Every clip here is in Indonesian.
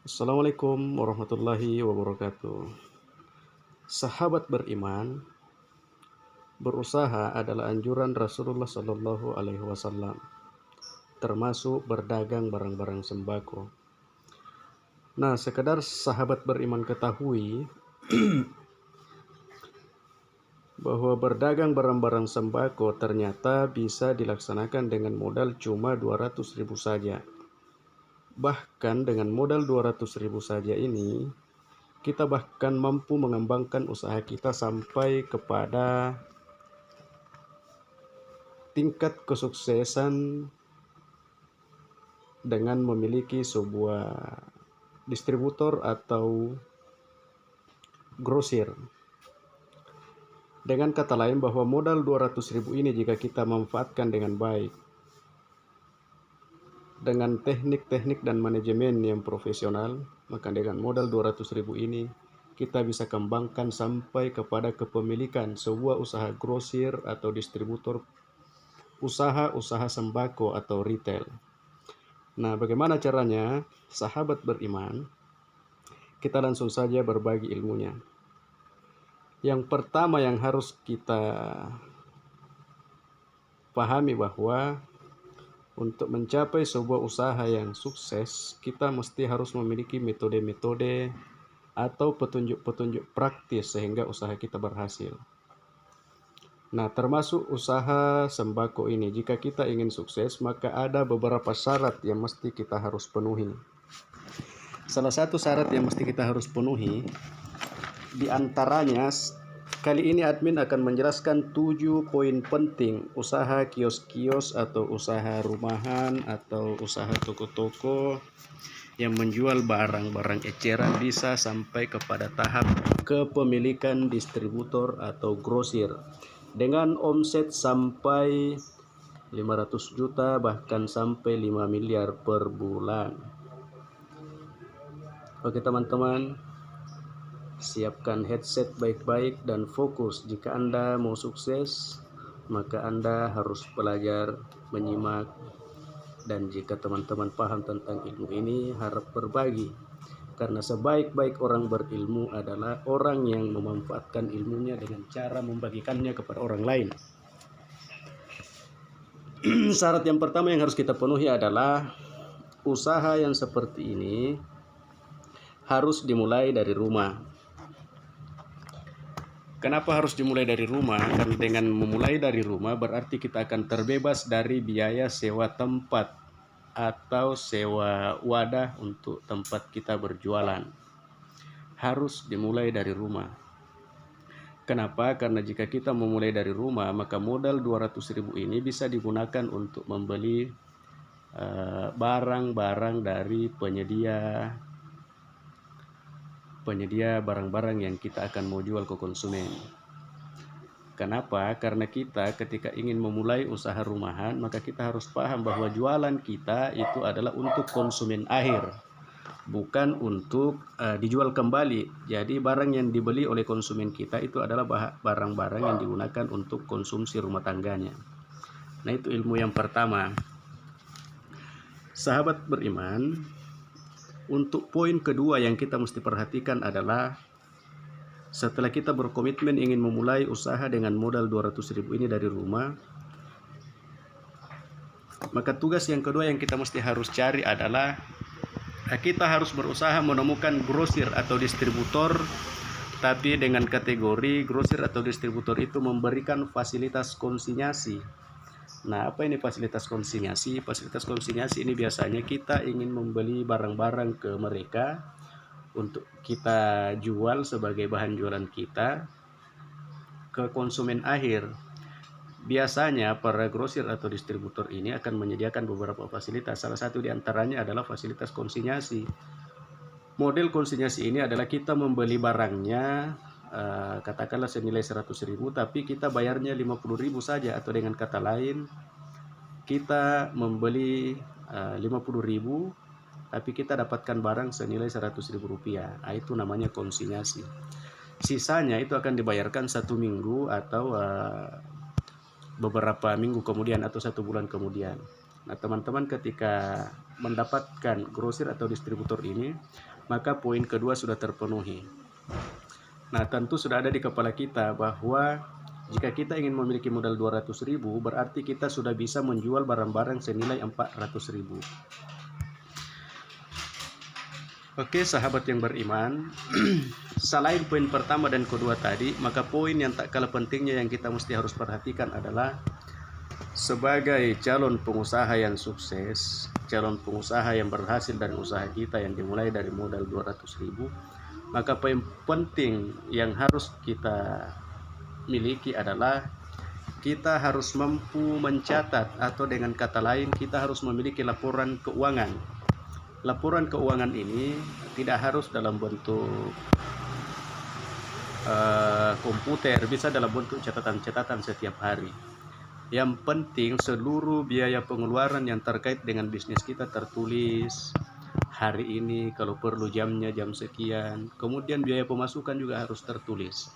Assalamualaikum warahmatullahi wabarakatuh. Sahabat beriman, berusaha adalah anjuran Rasulullah Shallallahu Alaihi Wasallam, termasuk berdagang barang-barang sembako. Nah, sekedar sahabat beriman ketahui bahwa berdagang barang-barang sembako ternyata bisa dilaksanakan dengan modal cuma 200.000 saja. Bahkan dengan modal 200.000 saja ini, kita bahkan mampu mengembangkan usaha kita sampai kepada tingkat kesuksesan dengan memiliki sebuah distributor atau grosir. Dengan kata lain bahwa modal 200.000 ini jika kita manfaatkan dengan baik, dengan teknik-teknik dan manajemen yang profesional, maka dengan modal 200.000 ini kita bisa kembangkan sampai kepada kepemilikan sebuah usaha grosir atau distributor, usaha sembako atau retail. Nah, bagaimana caranya? Sahabat beriman, kita langsung saja berbagi ilmunya. Yang pertama yang harus kita pahami bahwa untuk mencapai sebuah usaha yang sukses, kita mesti harus memiliki metode-metode atau petunjuk-petunjuk praktis sehingga usaha kita berhasil. Nah, termasuk usaha sembako ini, jika kita ingin sukses, maka ada beberapa syarat yang mesti kita harus penuhi. Salah satu syarat yang mesti kita harus penuhi, di antaranya, kali ini admin akan menjelaskan 7 poin penting usaha kios-kios atau usaha rumahan atau usaha toko-toko yang menjual barang-barang eceran bisa sampai kepada tahap kepemilikan distributor atau grosir dengan omset sampai 500 juta bahkan sampai 5 miliar per bulan. Oke teman-teman, siapkan headset baik-baik dan fokus. Jika Anda mau sukses, maka Anda harus belajar menyimak. Dan jika teman-teman paham tentang ilmu ini, harap berbagi. Karena sebaik-baik orang berilmu adalah orang yang memanfaatkan ilmunya dengan cara membagikannya kepada orang lain. Syarat yang pertama yang harus kita penuhi adalah usaha yang seperti ini harus dimulai dari rumah. Kenapa harus dimulai dari rumah? Karena dengan memulai dari rumah berarti kita akan terbebas dari biaya sewa tempat atau sewa wadah untuk tempat kita berjualan. Harus dimulai dari rumah. Kenapa? Karena jika kita memulai dari rumah, maka modal 200.000 ini bisa digunakan untuk membeli barang-barang dari penyedia barang-barang yang kita akan mau jual ke konsumen. Kenapa? Karena kita ketika ingin memulai usaha rumahan, maka kita harus paham bahwa jualan kita itu adalah untuk konsumen akhir, bukan untuk dijual kembali. Jadi barang yang dibeli oleh konsumen kita itu adalah barang-barang yang digunakan untuk konsumsi rumah tangganya. Nah, itu ilmu yang pertama. Sahabat beriman, untuk poin kedua yang kita mesti perhatikan adalah setelah kita berkomitmen ingin memulai usaha dengan modal 200.000 ini dari rumah, maka tugas yang kedua yang kita mesti harus cari adalah kita harus berusaha menemukan grosir atau distributor, tapi dengan kategori grosir atau distributor itu memberikan fasilitas konsinyasi. Nah, apa ini fasilitas konsinyasi? Fasilitas konsinyasi ini biasanya kita ingin membeli barang-barang ke mereka untuk kita jual sebagai bahan jualan kita ke konsumen akhir. Biasanya para grosir atau distributor ini akan menyediakan beberapa fasilitas. Salah satu di antaranya adalah fasilitas konsinyasi. Model konsinyasi ini adalah kita membeli barangnya katakanlah senilai 100.000, tapi kita bayarnya 50.000 saja, atau dengan kata lain kita membeli 50.000 tapi kita dapatkan barang senilai 100.000 rupiah. Itu namanya konsinyasi. Sisanya itu akan dibayarkan 1 minggu atau beberapa minggu kemudian atau 1 bulan kemudian. Nah, teman-teman ketika mendapatkan grosir atau distributor ini, maka poin kedua sudah terpenuhi. Nah, tentu sudah ada di kepala kita bahwa jika kita ingin memiliki modal 200.000, berarti kita sudah bisa menjual barang-barang senilai 400.000. Oke, sahabat yang beriman, selain poin pertama dan kedua tadi, maka poin yang tak kalah pentingnya yang kita mesti harus perhatikan adalah sebagai calon pengusaha yang sukses, calon pengusaha yang berhasil dari usaha kita yang dimulai dari modal 200.000, maka poin penting yang harus kita miliki adalah kita harus mampu mencatat, atau dengan kata lain kita harus memiliki laporan keuangan. Laporan keuangan ini tidak harus dalam bentuk komputer, bisa dalam bentuk catatan-catatan setiap hari. Yang penting seluruh biaya pengeluaran yang terkait dengan bisnis kita tertulis. Hari ini kalau perlu jamnya jam sekian. Kemudian biaya pemasukan juga harus tertulis.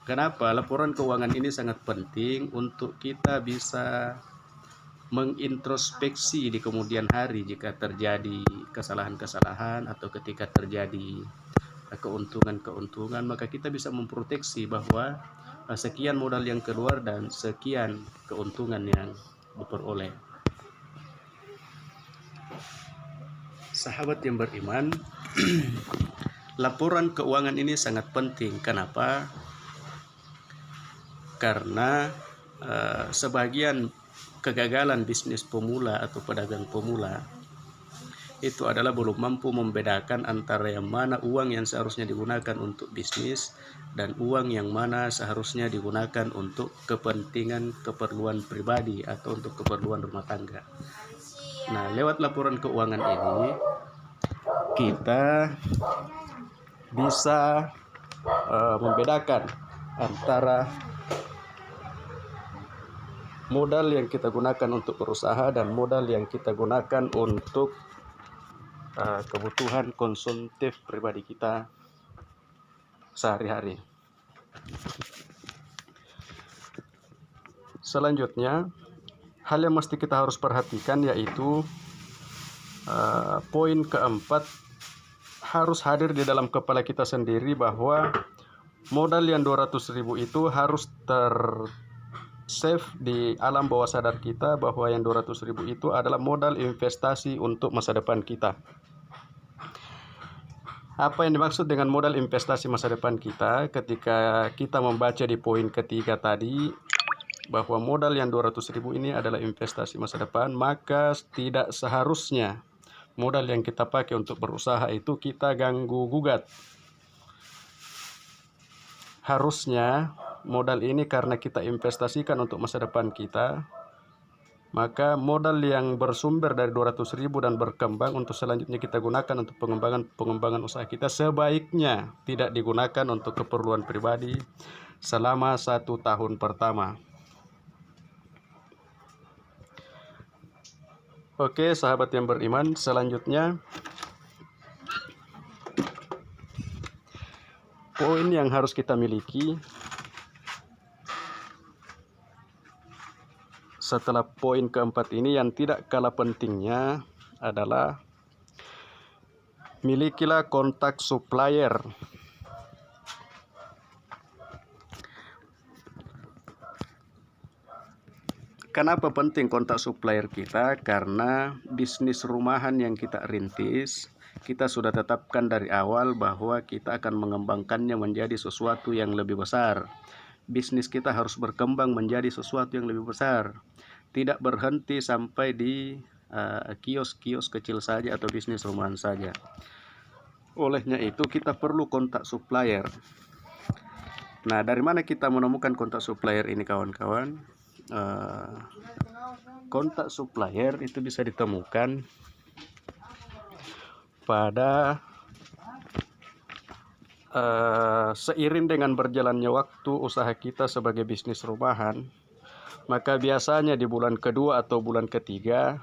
Kenapa? Laporan keuangan ini sangat penting untuk kita bisa mengintrospeksi di kemudian hari jika terjadi kesalahan-kesalahan atau ketika terjadi keuntungan-keuntungan, maka kita bisa memproteksi bahwa sekian modal yang keluar dan sekian keuntungan yang diperoleh. Sahabat yang beriman, laporan keuangan ini sangat penting. Kenapa? Karena sebagian kegagalan bisnis pemula atau pedagang pemula itu adalah belum mampu membedakan antara yang mana uang yang seharusnya digunakan untuk bisnis dan uang yang mana seharusnya digunakan untuk keperluan pribadi atau untuk keperluan rumah tangga. Nah, lewat laporan keuangan ini kita bisa membedakan antara modal yang kita gunakan untuk berusaha dan modal yang kita gunakan untuk kebutuhan konsumtif pribadi kita sehari-hari. Selanjutnya, hal yang mesti kita harus perhatikan yaitu poin keempat, harus hadir di dalam kepala kita sendiri bahwa modal yang 200.000 itu harus save di alam bawah sadar kita bahwa yang 200.000 itu adalah modal investasi untuk masa depan kita. Apa yang dimaksud dengan modal investasi masa depan kita? Ketika kita membaca di poin ketiga tadi bahwa modal yang 200.000 ini adalah investasi masa depan, maka tidak seharusnya modal yang kita pakai untuk berusaha itu kita ganggu gugat. Harusnya modal ini karena kita investasikan untuk masa depan kita, maka modal yang bersumber dari 200.000 dan berkembang untuk selanjutnya kita gunakan untuk pengembangan usaha kita, sebaiknya tidak digunakan untuk keperluan pribadi selama 1 tahun pertama. Oke, sahabat yang beriman, selanjutnya poin yang harus kita miliki setelah poin keempat ini yang tidak kalah pentingnya adalah milikilah kontak supplier. Kenapa penting kontak supplier kita? Karena bisnis rumahan yang kita rintis, kita sudah tetapkan dari awal bahwa kita akan mengembangkannya menjadi sesuatu yang lebih besar. Bisnis kita harus berkembang menjadi sesuatu yang lebih besar, tidak berhenti sampai di kios-kios kecil saja atau bisnis rumahan saja. Olehnya itu kita perlu kontak supplier. Nah, dari mana kita menemukan kontak supplier ini, kawan-kawan? Kontak supplier itu bisa ditemukan pada seiring dengan berjalannya waktu usaha kita sebagai bisnis rumahan, maka biasanya di bulan kedua atau bulan ketiga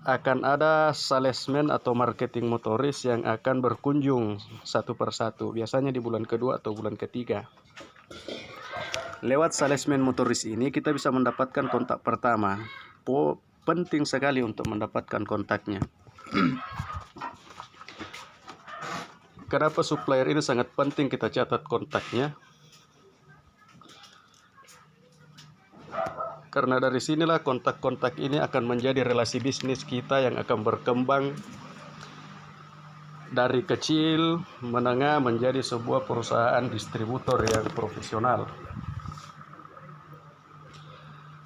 akan ada salesman atau marketing motoris yang akan berkunjung satu persatu, biasanya di bulan kedua atau bulan ketiga. Lewat salesman motoris ini kita bisa mendapatkan kontak pertama. penting sekali untuk mendapatkan kontaknya. Kenapa supplier ini sangat penting kita catat kontaknya? Karena dari sinilah kontak-kontak ini akan menjadi relasi bisnis kita yang akan berkembang dari kecil, menengah menjadi sebuah perusahaan distributor yang profesional.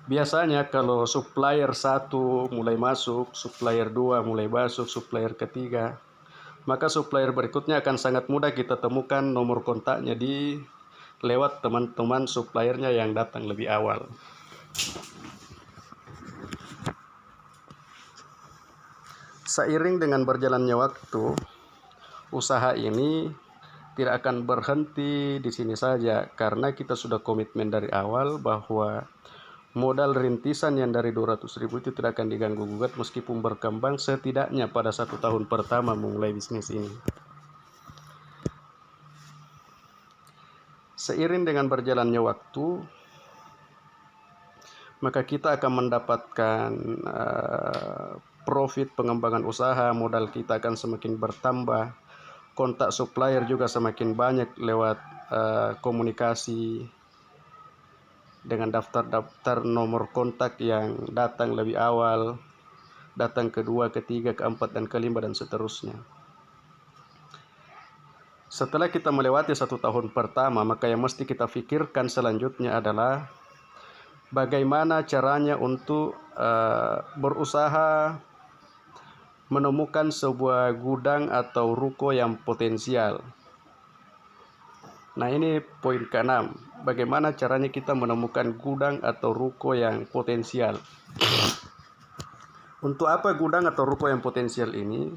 Biasanya kalau supplier 1 mulai masuk, supplier 2 mulai masuk, supplier ketiga, maka supplier berikutnya akan sangat mudah kita temukan nomor kontaknya lewat teman-teman suppliernya yang datang lebih awal. Seiring dengan berjalannya waktu, usaha ini tidak akan berhenti di sini saja, karena kita sudah komitmen dari awal bahwa modal rintisan yang dari 200.000 itu tidak akan diganggu gugat meskipun berkembang setidaknya pada 1 tahun pertama memulai bisnis ini. Seiring dengan berjalannya waktu, maka kita akan mendapatkan profit pengembangan usaha, modal kita akan semakin bertambah, kontak supplier juga semakin banyak lewat komunikasi dengan daftar-daftar nomor kontak yang datang lebih awal, datang kedua, ketiga, keempat, dan kelima, dan seterusnya. Setelah kita melewati 1 tahun pertama, maka yang mesti kita pikirkan selanjutnya adalah bagaimana caranya untuk berusaha menemukan sebuah gudang atau ruko yang potensial. Nah, ini poin ke-6. Bagaimana caranya kita menemukan gudang atau ruko yang potensial? Untuk apa gudang atau ruko yang potensial ini?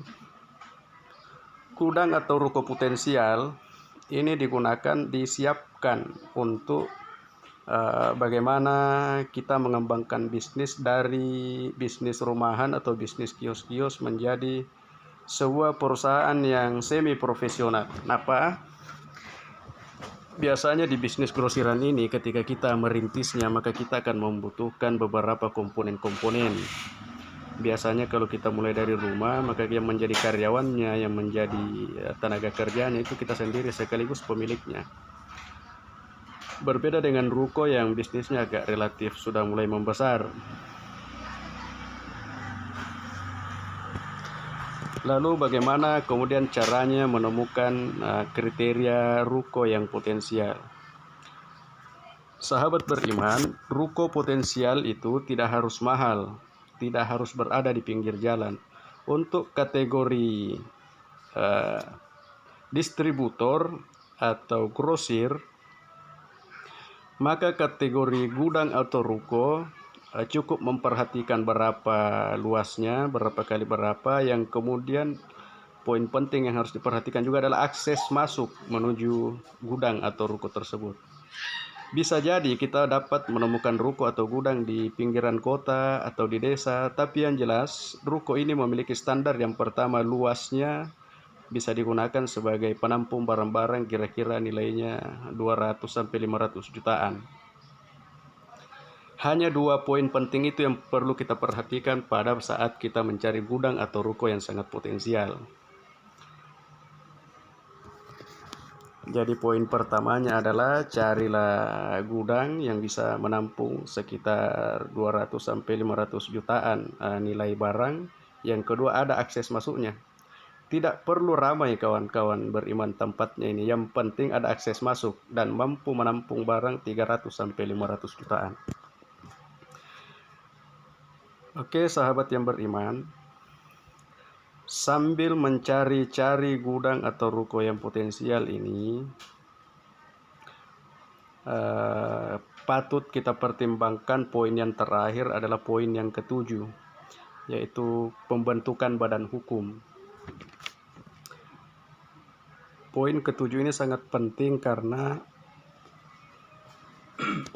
Gudang atau ruko potensial ini disiapkan untuk bagaimana kita mengembangkan bisnis dari bisnis rumahan atau bisnis kios-kios menjadi sebuah perusahaan yang semi profesional. Kenapa? Biasanya di bisnis grosiran ini ketika kita merintisnya, maka kita akan membutuhkan beberapa komponen-komponen. Biasanya kalau kita mulai dari rumah, maka yang menjadi karyawannya, yang menjadi tenaga kerjanya itu kita sendiri sekaligus pemiliknya. Berbeda dengan ruko yang bisnisnya agak relatif sudah mulai membesar. Lalu bagaimana kemudian caranya menemukan kriteria ruko yang potensial? Sahabat beriman, ruko potensial itu tidak harus mahal, tidak harus berada di pinggir jalan. Untuk kategori distributor atau grosir, maka kategori gudang atau ruko cukup memperhatikan berapa luasnya, berapa kali berapa. Yang kemudian poin penting yang harus diperhatikan juga adalah akses masuk menuju gudang atau ruko tersebut. Bisa jadi kita dapat menemukan ruko atau gudang di pinggiran kota atau di desa, tapi yang jelas ruko ini memiliki standar. Yang pertama, luasnya bisa digunakan sebagai penampung barang-barang kira-kira nilainya 200-500 jutaan. Hanya 2 poin penting itu yang perlu kita perhatikan pada saat kita mencari gudang atau ruko yang sangat potensial. Jadi poin pertamanya adalah carilah gudang yang bisa menampung sekitar 200-500 jutaan nilai barang. Yang kedua, ada akses masuknya. Tidak perlu ramai kawan-kawan beriman tempatnya ini. Yang penting ada akses masuk dan mampu menampung barang 300-500 jutaan. Oke, sahabat yang beriman, sambil mencari-cari gudang atau ruko yang potensial ini, patut kita pertimbangkan poin yang terakhir adalah poin yang ke-7, yaitu pembentukan badan hukum. Poin ke-7 ini sangat penting karena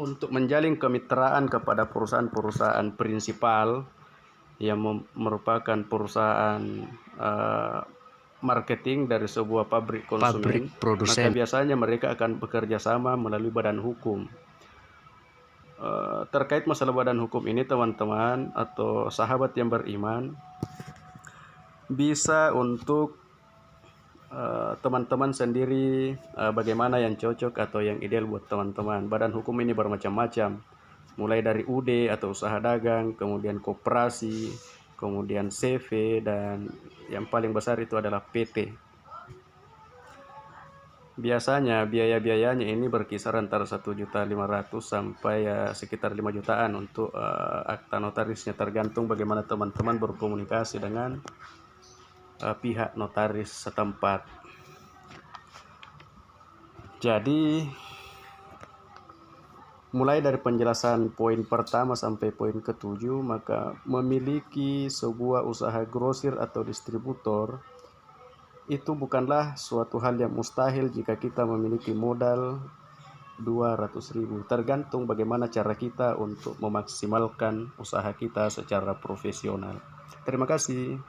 untuk menjalin kemitraan kepada perusahaan-perusahaan prinsipal yang merupakan perusahaan marketing dari sebuah pabrik konsumen, maka biasanya mereka akan bekerja sama melalui badan hukum. terkait masalah badan hukum ini, teman-teman atau sahabat yang beriman bisa untuk teman-teman sendiri bagaimana yang cocok atau yang ideal buat teman-teman. Badan hukum ini bermacam-macam, mulai dari UD atau usaha dagang, kemudian koperasi, kemudian CV, dan yang paling besar itu adalah PT. Biasanya biaya-biayanya ini berkisar antara 1.500.000 sampai sekitar 5 jutaan untuk akta notarisnya, tergantung bagaimana teman-teman berkomunikasi dengan pihak notaris setempat. Jadi mulai dari penjelasan poin pertama sampai poin ke-7, maka memiliki sebuah usaha grosir atau distributor itu bukanlah suatu hal yang mustahil jika kita memiliki modal 200.000. Tergantung bagaimana cara kita untuk memaksimalkan usaha kita secara profesional. Terima kasih.